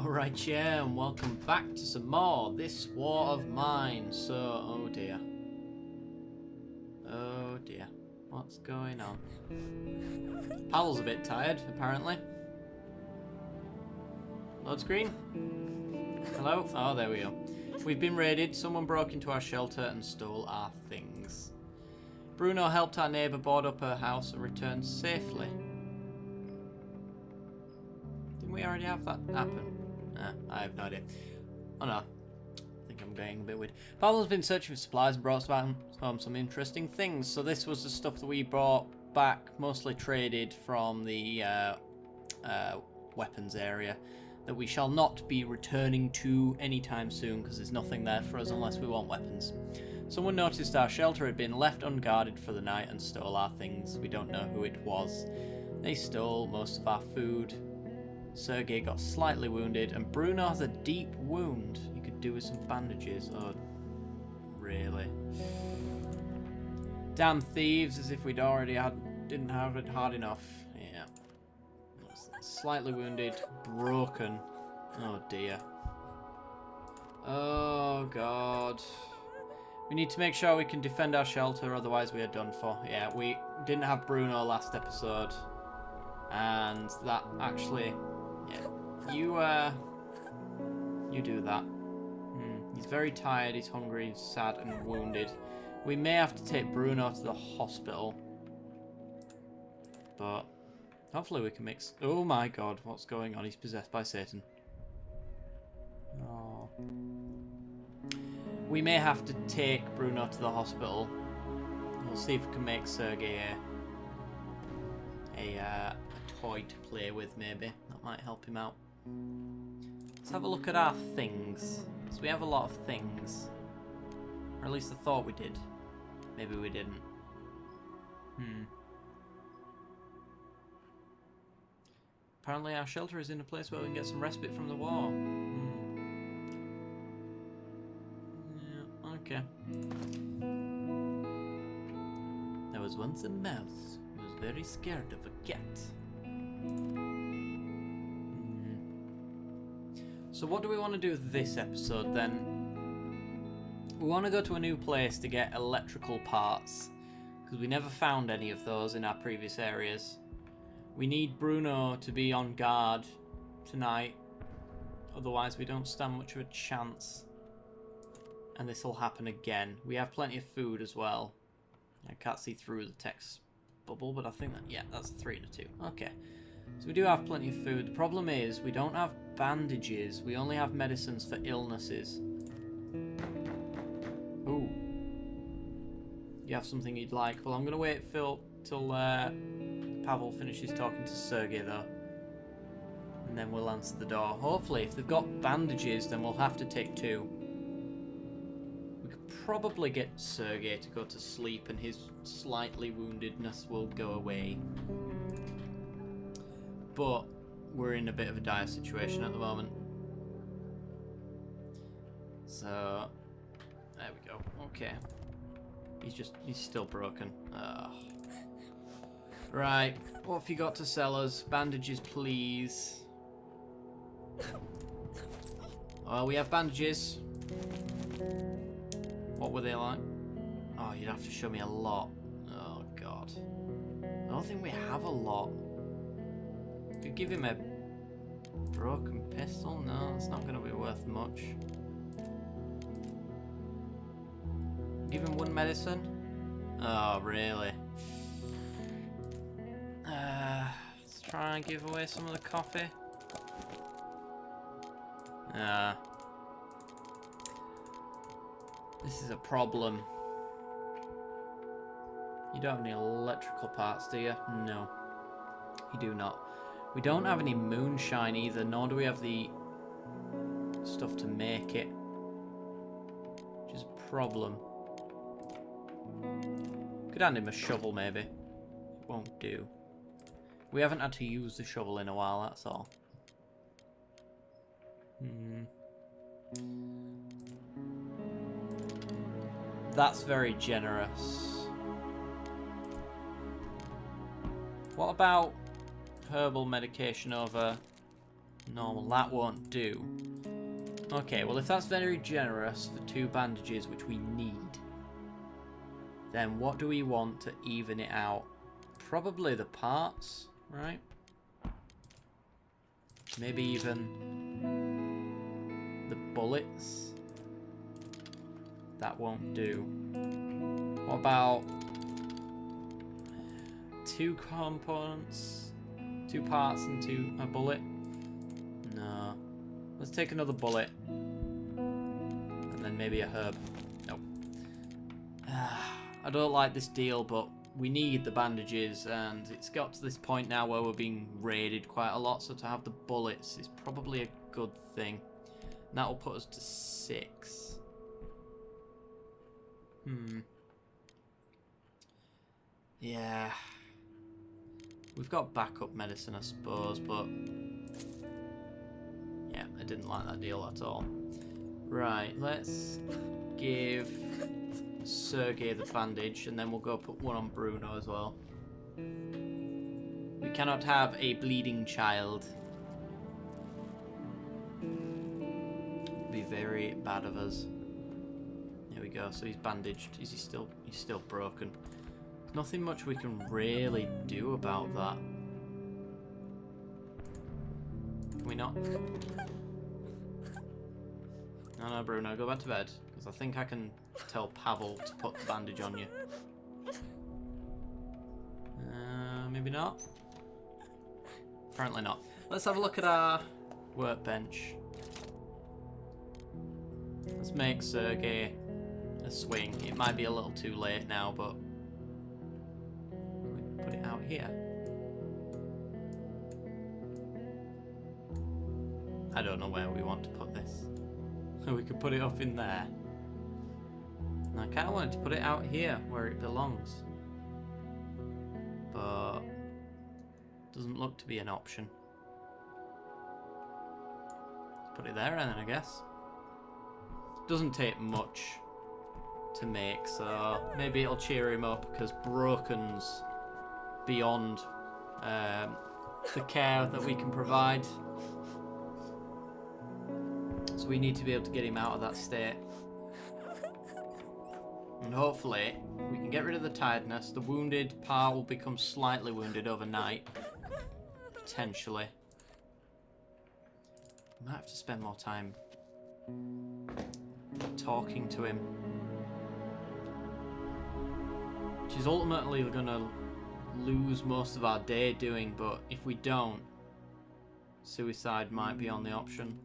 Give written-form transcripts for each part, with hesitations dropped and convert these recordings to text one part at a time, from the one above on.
Alright, yeah, and welcome back to some more This War of Mine. So, oh dear. Oh dear. What's going on? Pavel's a bit tired, apparently. Load screen? Hello? Oh, there we go. We've been raided. Someone broke into our shelter and stole our things. Bruno helped our neighbour board up her house and returned safely. Didn't we already have that happen? I have no idea. Oh no. I think I'm getting a bit weird. Pavel's been searching for supplies and brought home some interesting things. So this was the stuff that we brought back, mostly traded from the weapons area, that we shall not be returning to anytime soon because there's nothing there for us unless we want weapons. Someone noticed our shelter had been left unguarded for the night and stole our things. We don't know who it was. They stole most of our food. Sergei got slightly wounded, and Bruno has a deep wound. You could do with some bandages. Oh, really? Damn thieves, as if we'd already didn't have it hard enough. Yeah. Slightly wounded, broken. Oh dear. Oh god. We need to make sure we can defend our shelter, otherwise we are done for. Yeah, we didn't have Bruno last episode, and that actually... Yeah, you do that. He's very tired, he's hungry, he's sad and wounded. We may have to take Bruno to the hospital. But hopefully we can mix... Oh my god, what's going on? He's possessed by Satan. Oh. We may have to take Bruno to the hospital. We'll see if we can make Sergei a toy to play with, maybe. That might help him out. Let's have a look at our things. So we have a lot of things. Or at least I thought we did. Maybe we didn't. Apparently our shelter is in a place where we can get some respite from the war. Yeah, okay. There was once a mouse who was very scared of a cat. So what do we want to do with this episode then? We want to go to a new place to get electrical parts, because we never found any of those in our previous areas. We need Bruno to be on guard tonight, otherwise we don't stand much of a chance. And this will happen again. We have plenty of food as well. I can't see through the text bubble, but I think that, yeah, that's a 3 and a 2. Okay. So we do have plenty of food. The problem is we don't have bandages. We only have medicines for illnesses. Ooh. You have something you'd like? Well, I'm going to wait till Pavel finishes talking to Sergei, though. And then we'll answer the door. Hopefully, if they've got bandages, then we'll have to take 2. We could probably get Sergei to go to sleep and his slightly woundedness will go away. But we're in a bit of a dire situation at the moment. So, there we go. Okay. He's still broken. Right, what have you got to sell us? Bandages, please. Oh, we have bandages. What were they like? Oh, you'd have to show me a lot. Oh, God. I don't think we have a lot. Could give him a broken pistol? No, it's not going to be worth much. Give him 1 medicine? Oh, really? Let's try and give away some of the coffee. This is a problem. You don't have any electrical parts, do you? No. You do not. We don't have any moonshine either, nor do we have the stuff to make it. Which is a problem. Could hand him a shovel, maybe. It won't do. We haven't had to use the shovel in a while, that's all. That's very generous. What about herbal medication over Normal, that won't do. Okay, well if that's very generous for 2 bandages, which we need, then what do we want to even it out? Probably the parts, right? Maybe even the bullets. That won't do. What about 2 components? 2 parts and a bullet? No. Let's take another bullet. And then maybe a herb. Nope. I don't like this deal, but we need the bandages, and it's got to this point now where we're being raided quite a lot, so to have the bullets is probably a good thing. And that will put us to 6. Yeah. We've got backup medicine, I suppose, but yeah, I didn't like that deal at all. Right, let's give Sergey the bandage, and then we'll go put one on Bruno as well. We cannot have a bleeding child. It'd be very bad of us. There we go. So he's bandaged. Is he still? He's still broken. There's nothing much we can really do about that. Can we not? No, Bruno, go back to bed, because I think I can tell Pavel to put the bandage on you. Maybe not. Apparently not. Let's have a look at our workbench. Let's make Sergey a swing. It might be a little too late now, but we can put it out here. I don't know where we want to put this. We could put it up in there. And I kind of wanted to put it out here where it belongs, but doesn't look to be an option. Put it there then, I guess. Doesn't take much to make, so maybe it'll cheer him up, because broken's beyond the care that we can provide. So we need to be able to get him out of that state. And hopefully we can get rid of the tiredness. The wounded part will become slightly wounded overnight. Potentially. Might have to spend more time talking to him. Which is ultimately going to lose most of our day doing, but if we don't, suicide might be on the option.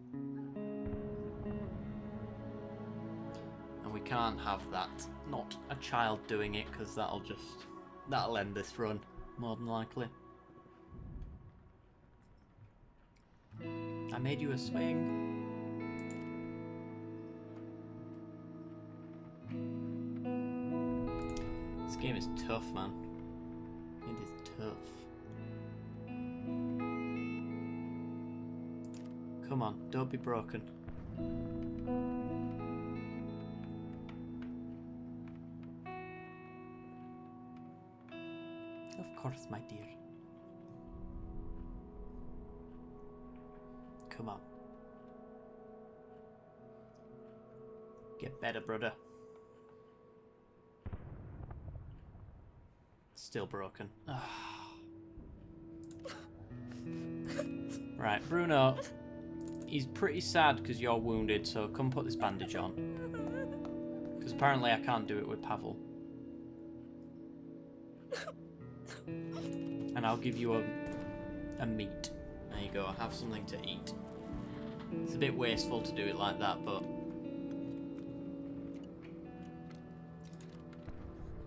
And we can't have that. Not a child doing it, because that'll end this run, more than likely. I made you a swing. This game is tough, man. It is tough. Come on, don't be broken. Of course, my dear. Come on. Get better, brother. Still broken. Right, Bruno. He's pretty sad because you're wounded, so come put this bandage on. Because apparently I can't do it with Pavel. And I'll give you a meat. There you go, have something to eat. It's a bit wasteful to do it like that, but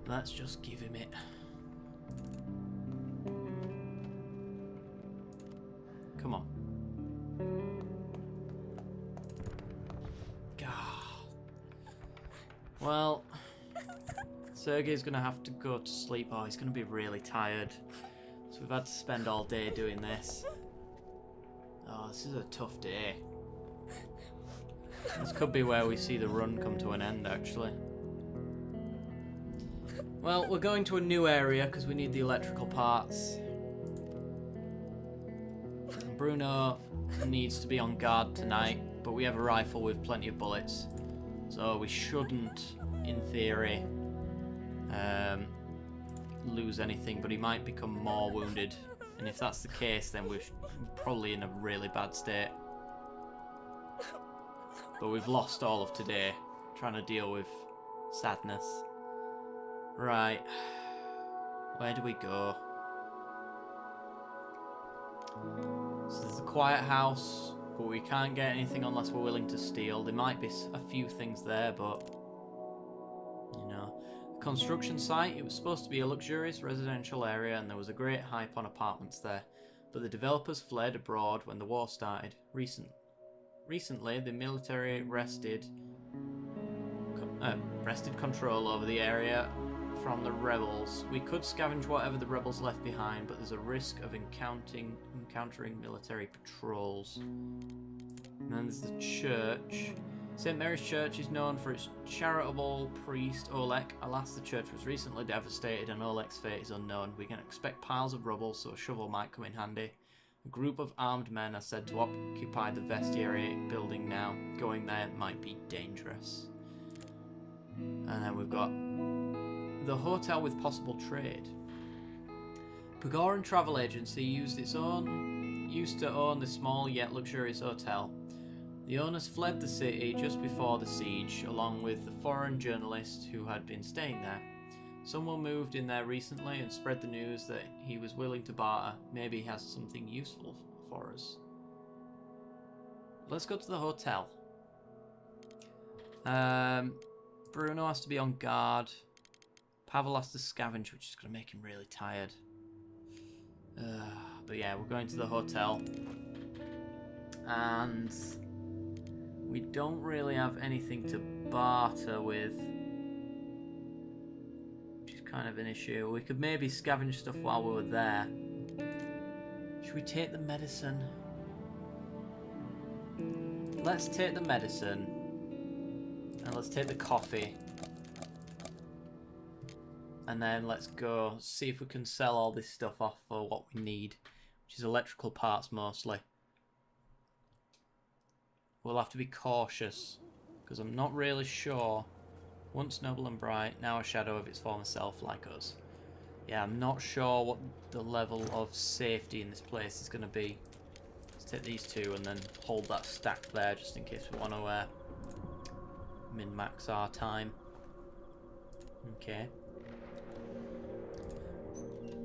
let's just give him it. Come on. God. Well, Sergey's gonna have to go to sleep. Oh, he's gonna be really tired. So we've had to spend all day doing this. Oh, this is a tough day. This could be where we see the run come to an end, actually. Well, we're going to a new area because we need the electrical parts. Bruno needs to be on guard tonight, but we have a rifle with plenty of bullets, so we shouldn't, in theory, lose anything, but he might become more wounded, and if that's the case, then we're probably in a really bad state. But we've lost all of today trying to deal with sadness. Right, where do we go? So there's a quiet house, but we can't get anything unless we're willing to steal. There might be a few things there, but you know. Construction site, it was supposed to be a luxurious residential area and there was a great hype on apartments there, but the developers fled abroad when the war started. Recently, the military wrested control over the area from the rebels. We could scavenge whatever the rebels left behind, but there's a risk of encountering military patrols. And then there's the church. St. Mary's Church is known for its charitable priest, Oleg. Alas, the church was recently devastated and Oleg's fate is unknown. We can expect piles of rubble, so a shovel might come in handy. A group of armed men are said to occupy the vestry building now. Going there might be dangerous. And then we've got the hotel with possible trade. Pogoren Travel Agency used to own the small yet luxurious hotel. The owners fled the city just before the siege, along with the foreign journalist who had been staying there. Someone moved in there recently and spread the news that he was willing to barter. Maybe he has something useful for us. Let's go to the hotel. Bruno has to be on guard. Pavel has to scavenge, which is going to make him really tired. But yeah, we're going to the hotel. And we don't really have anything to barter with, which is kind of an issue. We could maybe scavenge stuff while we were there. Should we take the medicine? Let's take the medicine. And let's take the coffee. And then let's go see if we can sell all this stuff off for what we need, which is electrical parts mostly. We'll have to be cautious, because I'm not really sure. Once noble and bright, now a shadow of its former self like us. Yeah, I'm not sure what the level of safety in this place is going to be. Let's take these two and then hold that stack there just in case we want to min-max our time. Okay.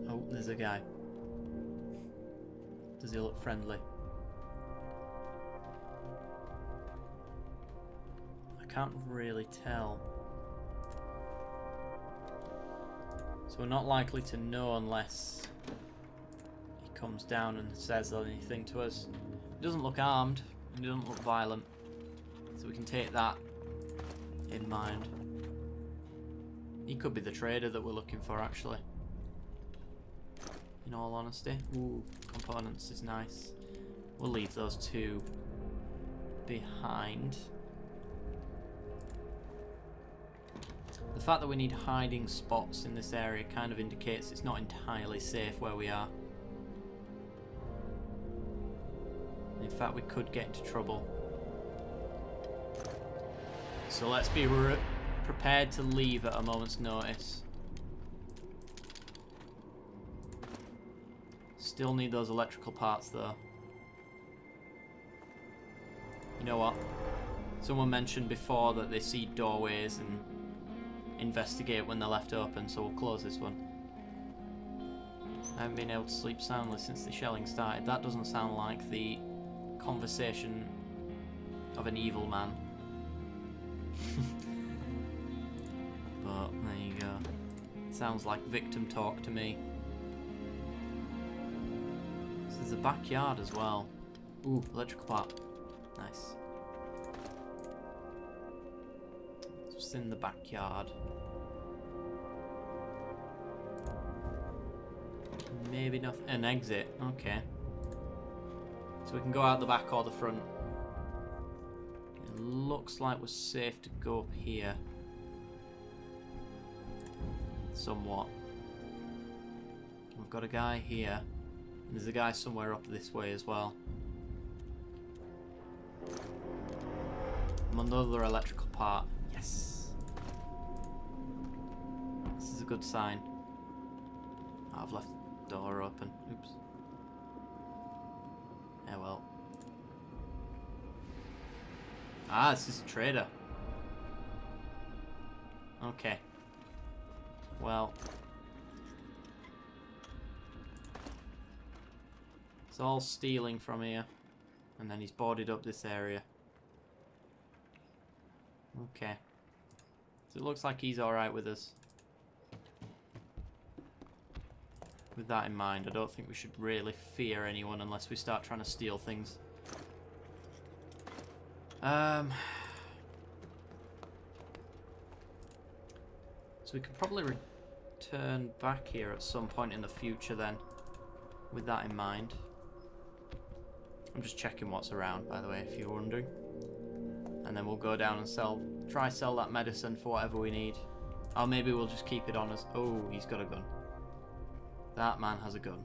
Oh, there's a guy. Does he look friendly? Can't really tell. So we're not likely to know unless he comes down and says anything to us. He doesn't look armed and he doesn't look violent, so we can take that in mind. He could be the trader that we're looking for, actually, in all honesty. Ooh, components is nice. We'll leave those two behind. The fact that we need hiding spots in this area kind of indicates it's not entirely safe where we are. In fact, we could get into trouble. So let's be prepared to leave at a moment's notice. Still need those electrical parts though. You know what? Someone mentioned before that they see doorways and investigate when they're left open, so we'll close this one. I haven't been able to sleep soundly since the shelling started. That doesn't sound like the conversation of an evil man. But there you go. Sounds like victim talk to me. So there's a backyard as well. Ooh, electrical part. Nice. What's in the backyard? Maybe nothing. An exit. Okay. So we can go out the back or the front. It looks like we're safe to go up here. Somewhat. We've got a guy here. There's a guy somewhere up this way as well. Another electrical part. Yes. This is a good sign. Oh, I've left the door open. Oops. Yeah, well. Ah, this is a trader. Okay. Well. It's all stealing from here. And then he's boarded up this area. Okay. So it looks like he's alright with us. With that in mind, I don't think we should really fear anyone unless we start trying to steal things. So we could probably return back here at some point in the future then. With that in mind. I'm just checking what's around, by the way, if you're wondering. And then we'll go down and try sell that medicine for whatever we need. Or maybe we'll just keep it on us. Oh, he's got a gun. That man has a gun.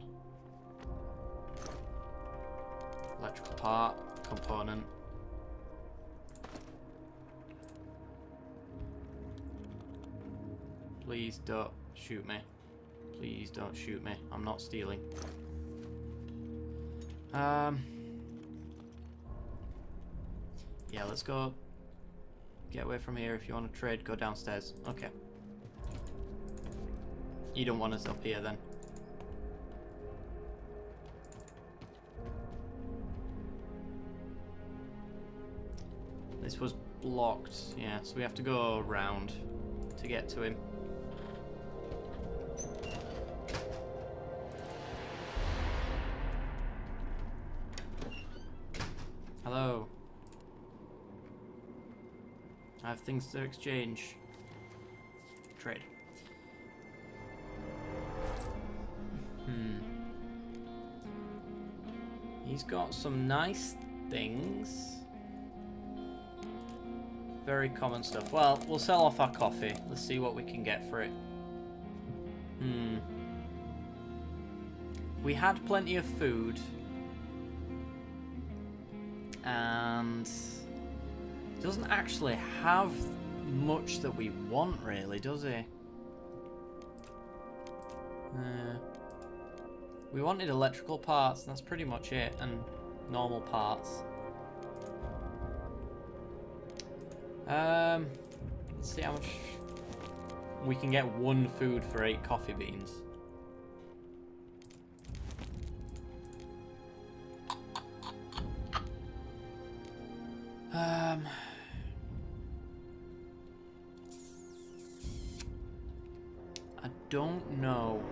Electrical part, component. Please don't shoot me. Please don't shoot me. I'm not stealing. Yeah, let's go. Get away from here. If you want to trade, go downstairs. Okay. You don't want us up here then. This was blocked. Yeah, so we have to go around to get to him. Hello. I have things to exchange. Trade. He's got some nice things. Very common stuff. Well, we'll sell off our coffee. Let's see what we can get for it. We had plenty of food. And he doesn't actually have much that we want, really, does he? We wanted electrical parts, and that's pretty much it, and normal parts. Let's see how much we can get. One food for 8 coffee beans. I don't know.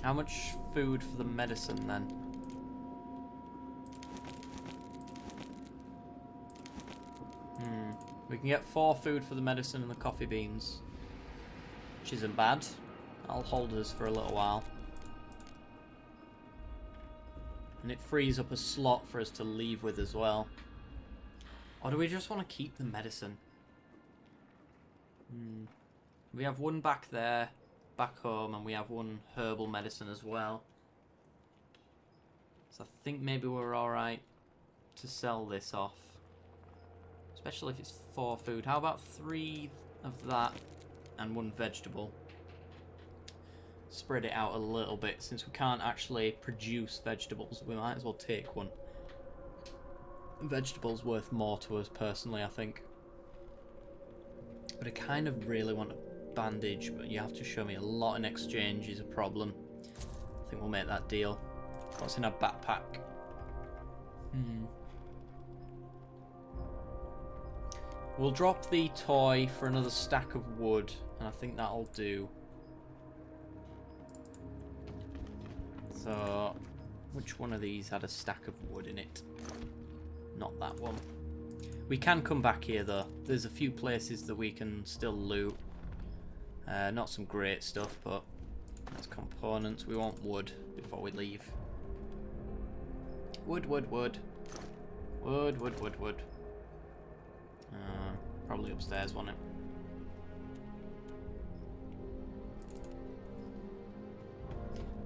How much food for the medicine then? We can get 4 food for the medicine and the coffee beans, which isn't bad. I'll hold us for a little while. And it frees up a slot for us to leave with as well. Or do we just want to keep the medicine? We have one back there, back home, and we have one herbal medicine as well. So I think maybe we're alright to sell this off. Especially if it's 4 food. How about 3 of that and 1 vegetable? Spread it out a little bit. Since we can't actually produce vegetables, we might as well take 1. Vegetables worth more to us personally, I think. But I kind of really want a bandage, but you have to show me a lot in exchange is a problem. I think we'll make that deal. What's in our backpack? We'll drop the toy for another stack of wood, and I think that'll do. So, which one of these had a stack of wood in it? Not that one. We can come back here though. There's a few places that we can still loot. Not some great stuff, but that's components. We want wood before we leave. Wood, wood, wood. Wood, wood, wood, wood. Probably upstairs, won't it?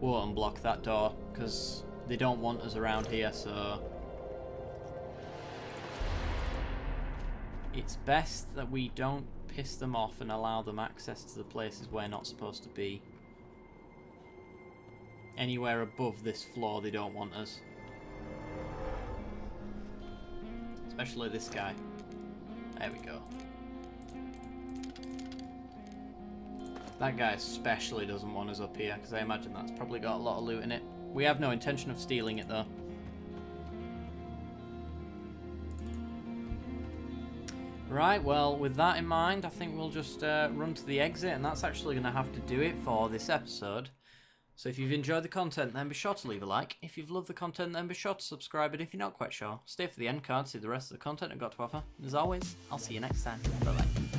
won't unblock that door, because they don't want us around here, so... It's best that we don't piss them off and allow them access to the places we're not supposed to be. Anywhere above this floor, they don't want us. Especially this guy. There we go. That guy especially doesn't want us up here, because I imagine that's probably got a lot of loot in it. We have no intention of stealing it, though. Right, well, with that in mind, I think we'll just run to the exit, and that's actually going to have to do it for this episode. So if you've enjoyed the content, then be sure to leave a like. If you've loved the content, then be sure to subscribe, and if you're not quite sure, stay for the end card, see the rest of the content I've got to offer. And as always, I'll see you next time. Bye-bye.